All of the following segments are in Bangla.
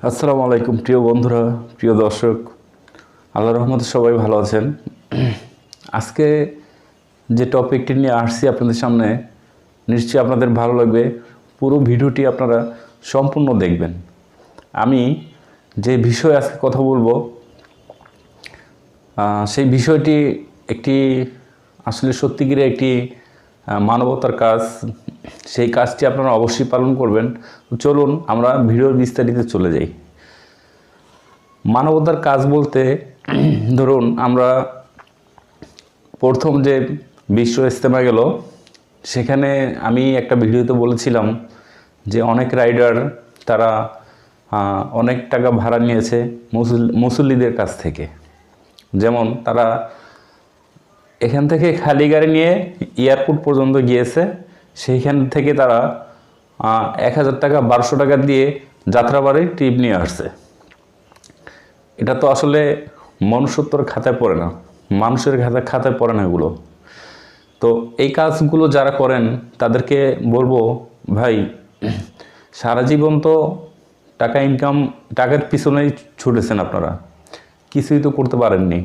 আসসালামু আলাইকুম প্রিয় বন্ধুরা, প্রিয় দর্শক, আল্লাহর রহমতে সবাই ভালো আছেন। আজকে যে টপিকটি নিয়ে আসছি আপনাদের সামনে, নিশ্চয়ই আপনাদের ভালো লাগবে। পুরো ভিডিওটি আপনারা সম্পূর্ণ দেখবেন। আমি যে বিষয়ে আজকে কথা বলবো, সেই বিষয়টি একটি আসলে সত্যিকারের একটি মানবতার কাজ। সেই কাজটি আপনারা অবশ্যই পালন করবেন। চলুন আমরা ভিডিওর বিস্তারিত চলে যাই। মানবতার কাজ বলতে ধরুন, আমরা প্রথম যে বিশ্ব ইজতেমা গেল, সেখানে আমি একটা ভিডিওতে বলেছিলাম যে অনেক রাইডার তারা অনেক টাকা ভাড়া নিয়েছে মুসল্লিদের কাছ থেকে। যেমন তারা এখান থেকে খালি গাড়ি নিয়ে এয়ারপোর্ট পর্যন্ত গিয়েছে, সেইখান থেকে তারা 1000 টাকা 1200 টাকা দিয়ে যাত্রাবাড়ি ট্রিপ নিয়ে আসছে। এটা তো আসলে মনুষ্যত্বর খাতায় পড়ে না, মানুষের খাতায় পড়ে না এগুলো। তো এই কাজগুলো যারা করেন তাদেরকে বলবো, ভাই সারা জীবন তো টাকার পিছনেই ছুটেছেন আপনারা, কিছুই তো করতে পারেননি।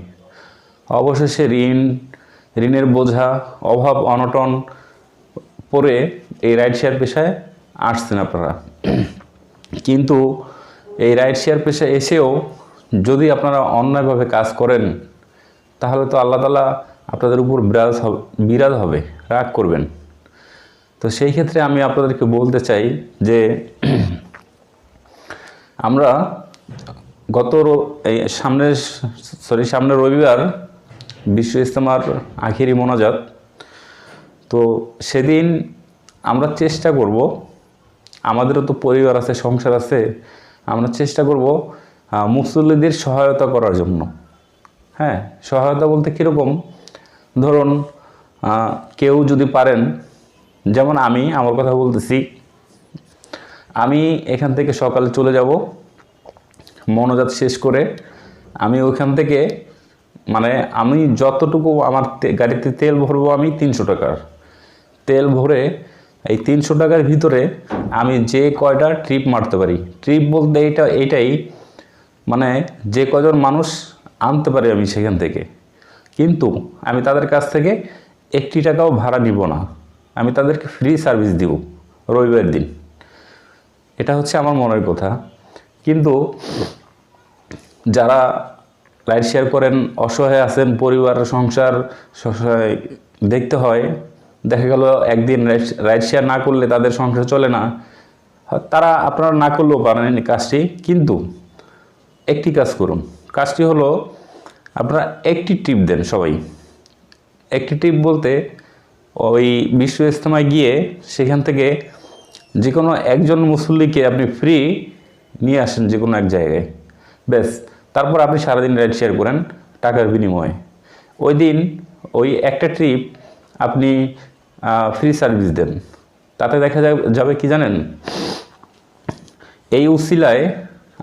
অবশেষে ঋণের বোঝা, অভাব অনটন পরে এই রাইড শেয়ার পেশায় আসছেন আপনারা। কিন্তু এই রাইড শেয়ার পেশায় এসেও যদি আপনারা অন্যায়ভাবে কাজ করেন, তাহলে তো আল্লাহ তাআলা আপনাদের উপর বিরাজ হবে, রাগ করবেন। তো সেই ক্ষেত্রে আমি আপনাদেরকে বলতে চাই যে আমরা সামনের রবিবার বিশ্ব ইজতেমার আখিরি মোনাজাত। তো সেদিন আমরা চেষ্টা করব, আমাদেরও তো পরিবার আছে, সংসার আছে, আমরা চেষ্টা করব মুসল্লিদের সহায়তা করার জন্য। হ্যাঁ, সহায়তা বলতে কীরকম, ধরুন কেউ যদি পারেন, যেমন আমার কথা বলতেছি, আমি এখান থেকে সকালে চলে যাব, মোনাজাত শেষ করে আমি ওইখান থেকে আমি যতটুকু আমার গাড়িতে তেল ভরবো, আমি 300 টাকার তেল ভরে এই 300 টাকার ভিতরে আমি যে কয়টা ট্রিপ মারতে পারি, ট্রিপ বলতে এইটাই যে কজন মানুষ আনতে পারি আমি সেখান থেকে, কিন্তু আমি তাদের কাছ থেকে 1 টাকাও ভাড়া নিব না, আমি তাদেরকে ফ্রি সার্ভিস দিব রবিবার দিন। এটা হচ্ছে আমার মনের কথা। কিন্তু যারা রাইড শেয়ার করেন, অসহায় আছেন, পরিবার সংসার দেখতে হয়, দেখা গেল একদিন রাইড শেয়ার না করলে তাদের সংসার চলে না, তারা আপনারা না করলেও পারেন কাজটি। কিন্তু একটি কাজ করুন, কাজটি হলো আপনারা একটি ট্রিপ দেন সবাই। একটি ট্রিপ বলতে ওই বিশ্ব ইজতেমায় গিয়ে সেখান থেকে যে কোনো একজন মুসল্লিকে আপনি ফ্রি নিয়ে আসেন যে কোনো এক জায়গায়, ব্যাস। তারপর আপনি সারাদিন রাইড শেয়ার করেন টাকার বিনিময়ে। ওই দিন ওই একটা ট্রিপ আপনি ফ্রি সার্ভিস দেন। তাতে দেখা যাবে কি জানেন, এই উসিলায়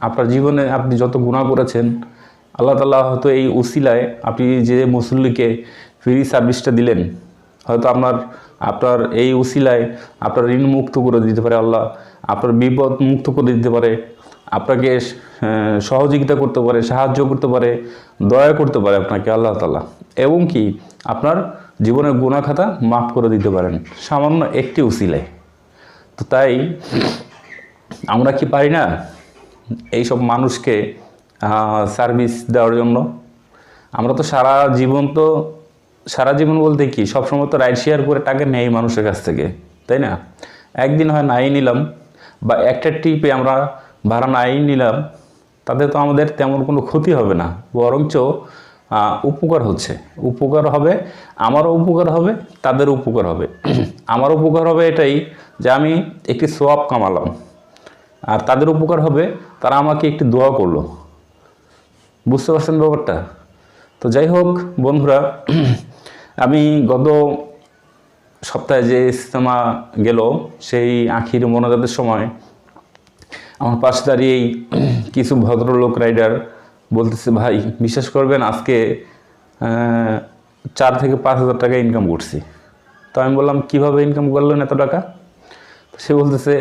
আপনার জীবনে আপনি যত গুনাহ করেছেন, আল্লাহ তাআলা হয়তো এই উসিলায় আপনি যে মুসল্লিকে ফ্রি সার্ভিসটা দিলেন, হয়তো আপনার এই উসিলায় আপনার ঋণ মুক্ত করে দিতে পারে আল্লাহ, আপনার বিপদ মুক্ত করে দিতে পারে, আপনাকে সহযোগিতা করতে পারে, সাহায্য করতে পারে, দয়া করতে পারে আপনাকে আল্লাহ তাআলা, এবং কি আপনার জীবনের গুনাহ খাতা মাফ করে দিতে পারেন সামান্য একটি উসিলায়। তো তাই আমরা কি পারি না এইসব মানুষকে সার্ভিস দেওয়ার জন্য? আমরা তো সারা জীবন বলতে কি, সবসময় তো রাইড শেয়ার করে টাকা নেই মানুষের কাছ থেকে, তাই না? একদিন হয় নাই নিলাম, বা একটা ট্রিপে আমরা ভাড়া নাই নিলাম, তাতে তো আমাদের তেমন কোনো ক্ষতি হবে না, বরঞ্চ উপকার হবে। আমারও উপকার হবে, তাদেরও উপকার হবে। আমার উপকার হবে এটাই যে আমি একটি সওয়াব কামালাম, আর তাদের উপকার হবে তারা আমাকে একটি দোয়া করলো। বুঝতে পারছেন ব্যাপারটা? তো যাই হোক বন্ধুরা, আমি গত সপ্তাহে যে ইজতেমা গেল, সেই আখির মোনাজাতের সময় আমার পাশে দাঁড়িয়েই কিছু ভদ্রলোক রাইডার বলতেছে, ভাই বিশ্বাস করবেন, আজকে 4 থেকে 5 হাজার টাকা ইনকাম করছি। তো আমি বললাম, কিভাবে ইনকাম করলেন এত টাকা? তো সে বলতেছে,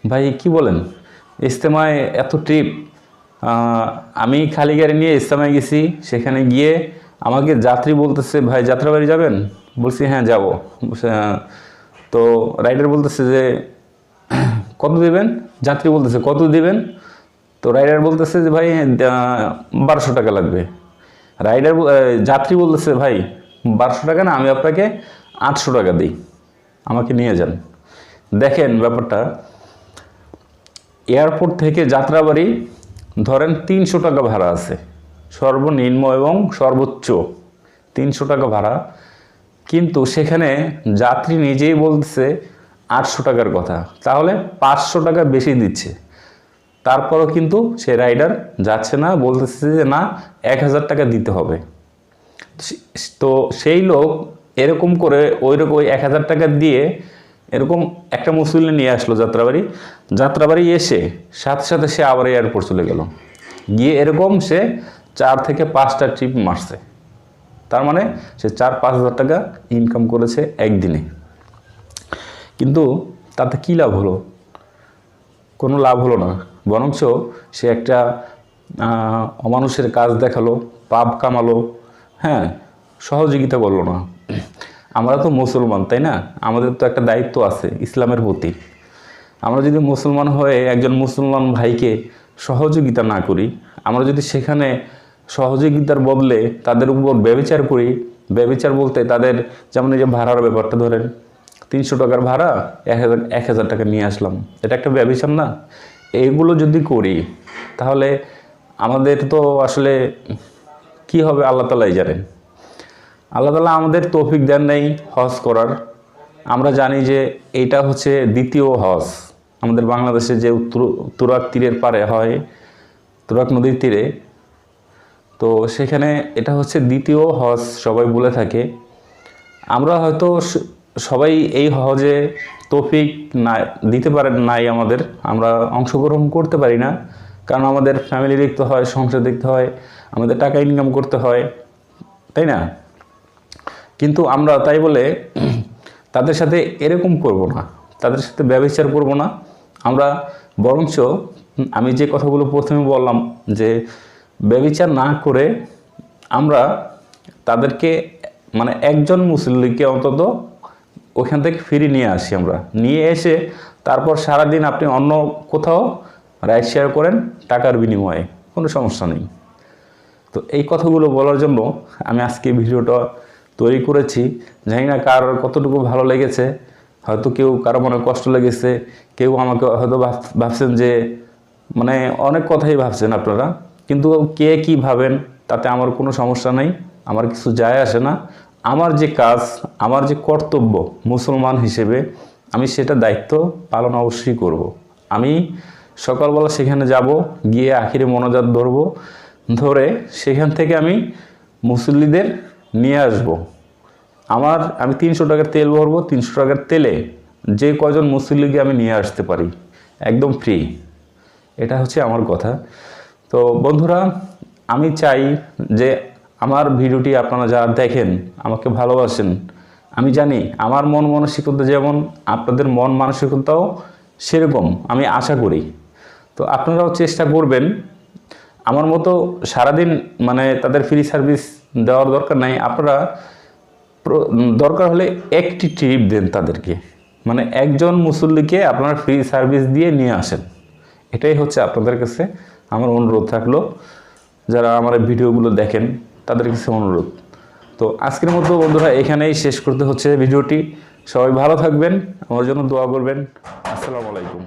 ভাই কি বলেন, ইজতেমায় এত ট্রিপ, আমি খালি গাড়ি নিয়ে ইজতেমায় গেছি। সেখানে গিয়ে আমাকে যাত্রী বলতেছে, ভাই যাত্রাবাড়ি যাবেন? বলছি হ্যাঁ যাবো। তো রাইডার বলতেছে যে কত দেবেন? যাত্রী বলতেছে কত দিবেন? তো রাইডার বলতেছে যে ভাই 1200 টাকা লাগবে। যাত্রী বলতেছে ভাই 1200 টাকা না, আমি আপনাকে 800 টাকা দিই, আমাকে নিয়ে যান। দেখেন ব্যাপারটা, এয়ারপোর্ট থেকে যাত্রাবাড়ি ধরেন 300 টাকা ভাড়া আছে, সর্বনিম্ন এবং সর্বোচ্চ 300 টাকা ভাড়া। কিন্তু সেখানে যাত্রী নিজেই বলতেছে 800 টাকার কথা, তাহলে 500 টাকা বেশি দিচ্ছে। তারপরও কিন্তু সে রাইডার যাচ্ছে না, বলতেছে যে না 1000 টাকা দিতে হবে। তো সেই লোক এরকম করে ওই 1000 টাকা দিয়ে এরকম একটা মুসল্লি নিয়ে আসলো যাত্রাবাড়ি এসে সাথে সাথে সে আবার এয়ারপোর্ট চলে গেল, গিয়ে এরকম সে 4 থেকে 5টা ট্রিপ মারছে। তার মানে সে 4-5 হাজার টাকা ইনকাম করেছে একদিনে। কিন্তু তাতে কী লাভ হলো? কোনো লাভ হলো না, বরঞ্চ সে একটা অমানুষের কাজ দেখালো, পাপ কামালো, হ্যাঁ, সহযোগিতা করলো না। আমরা তো মুসলমান, তাই না? আমাদের তো একটা দায়িত্ব আছে ইসলামের প্রতি। আমরা যদি মুসলমান হয়ে একজন মুসলমান ভাইকে সহযোগিতা না করি, আমরা যদি সেখানে সহযোগিতার বদলে তাদের উপর ব্যভিচার করি, ব্যভিচার বলতে তাদের যেমন এই যে ভাড়ার ব্যাপারটা ধরেন, 300 টাকার ভাড়া 1000 টাকা নিয়ে আসলাম, এটা একটা ব্যভিচার না? এইগুলো যদি করি তাহলে আমাদের তো আসলে কি হবে আল্লাহ তাআলাই জানেন। আল্লাহ তাআলা আমাদের তৌফিক দেন নাই হজ করার। আমরা জানি যে এইটা হচ্ছে দ্বিতীয় হজ আমাদের বাংলাদেশে, যে তুরাগ তীরের পারে হয়, তুরাগ নদীর তীরে। তো সেখানে এটা হচ্ছে দ্বিতীয় হজ সবাই বলে থাকে। আমরা হয়তো সবাই এই হজে তৌফিক না দিতে পারেন নাই আমাদের, আমরা অংশগ্রহণ করতে পারি না, কারণ আমাদের ফ্যামিলি দেখতে হয়, সংসার দেখতে হয়, আমাদের টাকা ইনকাম করতে হয়, তাই না? কিন্তু আমরা তাই বলে তাদের সাথে এরকম করব না, তাদের সাথে ব্যভিচার করব না। আমরা বরঞ্চ আমি যে কথাগুলো প্রথমে বললাম যে ব্যভিচার না করে আমরা তাদেরকে মানে একজন মুসল্লিকে অন্তত ওখান থেকে ফিরিয়ে নিয়ে আসি। আমরা নিয়ে এসে তারপর সারাদিন আপনি অন্য কোথাও রাইড শেয়ার করেন টাকার বিনিময়ে, কোনো সমস্যা নেই। তো এই কথাগুলো বলার জন্য আমি আজকে ভিডিওটা তৈরি করেছি। জানি না কার কতটুকু ভালো লেগেছে, হয়তো কারো মনে কষ্ট লেগেছে, কেউ আমাকে হয়তো ভাবছেন যে মানে অনেক কথাই ভাবছেন আপনারা, কিন্তু কে কি ভাবেন তাতে আমার কোনো সমস্যা নাই, আমার কিছু যায় আসে না। আমার যে কাজ, আমার যে কর্তব্য মুসলমান হিসেবে, আমি সেটা দায়িত্ব পালন অবশ্যই করব। আমি সকালবেলা সেখানে যাব, গিয়ে আখিরে মোনাজাত ধরবো, ধরে সেখান থেকে আমি মুসল্লিদের নিয়ে আসব। আমি 300 টাকার তেল ভরবো, 300 টাকার তেলে যে কয়জন মুসল্লিকে আমি নিয়ে আসতে পারি একদম ফ্রি, এটা হচ্ছে আমার কথা। তো বন্ধুরা, আমি চাই যে আমার ভিডিওটি আপনারা যারা দেখেন, আমাকে ভালোবাসেন, আমি জানি আমার মন মানসিকতা যেমন, আপনাদের মন মানসিকতাও সেরকম আমি আশা করি। তো আপনারাও চেষ্টা করবেন আমার মতো সারাদিন মানে তাদের ফ্রি সার্ভিস দেওয়ার দরকার নাই। আপনারা দরকার হলে একটি ট্রিপ দেন তাদেরকে, মানে একজন মুসল্লিকে আপনারা ফ্রি সার্ভিস দিয়ে নিয়ে আসেন। এটাই হচ্ছে আপনাদের কাছে আমার অনুরোধ থাকলো, যারা আমার ভিডিওগুলো দেখেন তাদের কাছে অনুরোধ। তো আজকের মতো বন্ধুরা এখানেই শেষ করতে হচ্ছে ভিডিওটি। সবাই ভালো থাকবেন, আমার জন্য দোয়া করবেন। আসসালামু আলাইকুম।